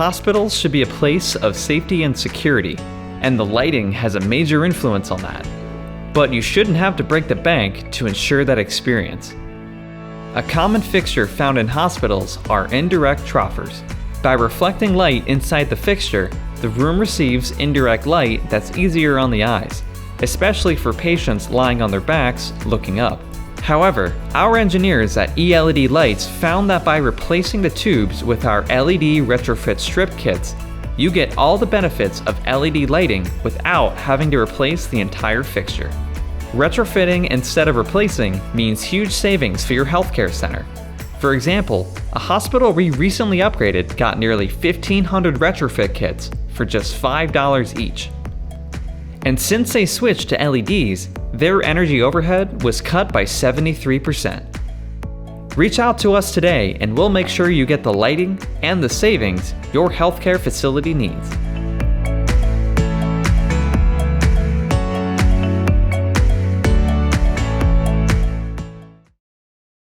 Hospitals should be a place of safety and security, and the lighting has a major influence on that. But you shouldn't have to break the bank to ensure that experience. A common fixture found in hospitals are indirect troffers. By reflecting light inside the fixture, the room receives indirect light that's easier on the eyes, especially for patients lying on their backs looking up. However, our engineers at ELEDLights found that by replacing the tubes with our LED Retrofit Strip Kits, you get all the benefits of LED lighting without having to replace the entire fixture. Retrofitting instead of replacing means huge savings for your healthcare center. For example, a hospital we recently upgraded got nearly 1,500 retrofit kits for just $5 each. And since they switched to LEDs, their energy overhead was cut by 73%. Reach out to us today and we'll make sure you get the lighting and the savings your healthcare facility needs.